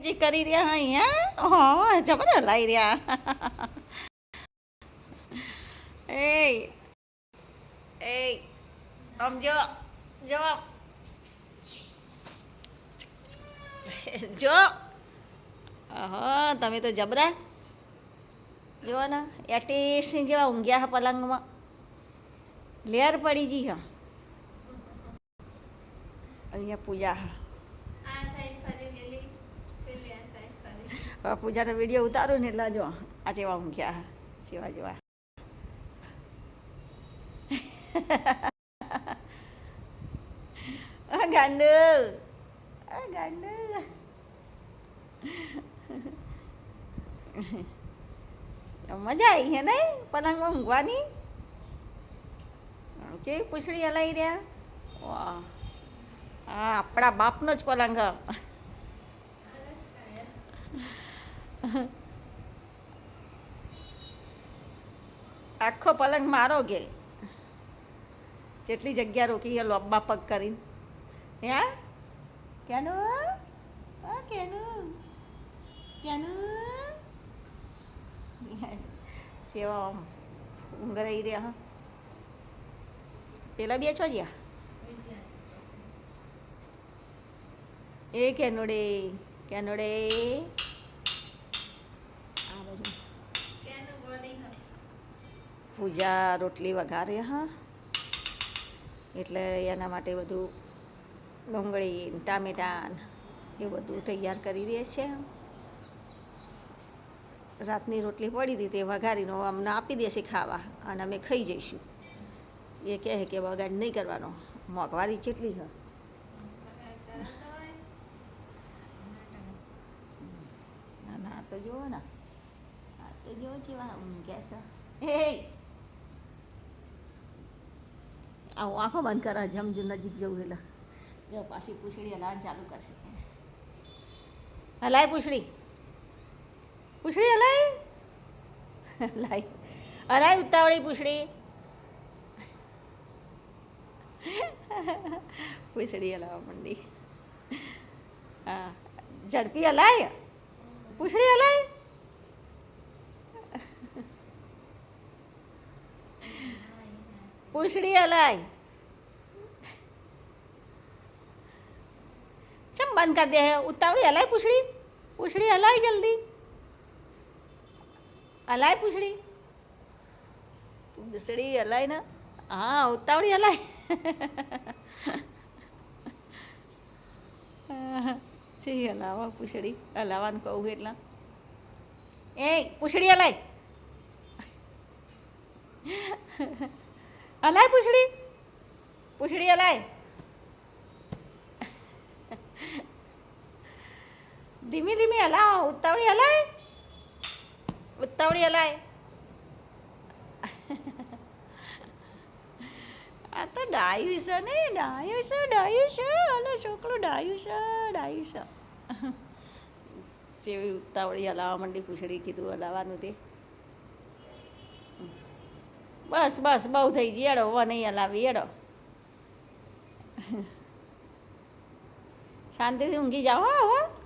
જી કરી રહ્યા અહીંયા હા જબર હલાઈ રહ્યા એ એ આમ જો જો જો હા તમે તો જબરા જુઓ ને એટેસની જેવા ઊંઘ્યા હા પલંગમાં લેર પડી જી હા અહીંયા પૂજા હા પૂજાનો વિડીયો ઉતારો ને એટલે જો આ જેવા ઊંઘ્યા હા જેવા જેવા ગાંડુ ગાંડુ મજા આવી હે નહીં પલંગમાં ઊંઘવાની જે પૂછડી હલાઈ રહ્યા વાહ હા આપણા બાપનો જ પલંગ આખો પલંગ મારો કે જેટલી જગ્યા રોકી છે લોબ્બા પગ કરીને હે ક્યાંનું હા ક્યાંનું ક્યાંનું સેવા ઊંઘ રહી રહ્યા હા પેલા બે છો જ્યાં એ કેનોડે કેનોડે આ બાજુ પૂજા રોટલી વઘારે હા એટલે એના માટે બધું ડુંગળી ટામેટાં એ બધું તૈયાર કરી દે છે રાતની રોટલી પડી હતી તે વઘારીનો અમને આપી દેશે ખાવા અને અમે ખાઈ જઈશું એ કહે કે બગાડ નહીં કરવાનો મોંઘવારી કેટલી હ ના ના તો જુઓ ને આ તો જુઓ જેવા ઊંઘ્યા છે હે આવું આંખો બંધ કરે જમજુ નજીક જવું એટલે જો પાછી પૂછડી હલાવવાનું ચાલુ કરશે હલાય પૂછડી પૂછડી હલાય હલાય હલાય ઉતાવળી પૂછડી પૂછડી હલાવવા માંડી હા ઝડપી હલાય પૂછડી હલાય પૂછડી હલાય ચમ બંધ કરી દે ઉતાવળી હલાય પૂછડી પૂછડી હલાય જલ્દી હલાય પૂછડી પૂછડી હલાય ને હા ઉતાવળી હલાય છે હલાવા પૂછડી હલાવાનું કહું એટલા એ પૂછડી હલાય હલાય પૂછડી પૂછડી હલાય ધીમી ધીમી હલાવો ઉતાવળી હલાય ઉતાવળી હલાય આ તો ડાયું છે ને ડાયું છે ડાયું છે અલે છોકરું ડાયું છે ડાયું છે જેવી ઉતાવળી હલાવવા માંડી પૂછડી કીધું હલાવવાનું તે બસ બસ બહુ થઈ ગઈ એડો વ નહીં હલાવી એડો શાંતિથી ઊંઘી જાઓ હવે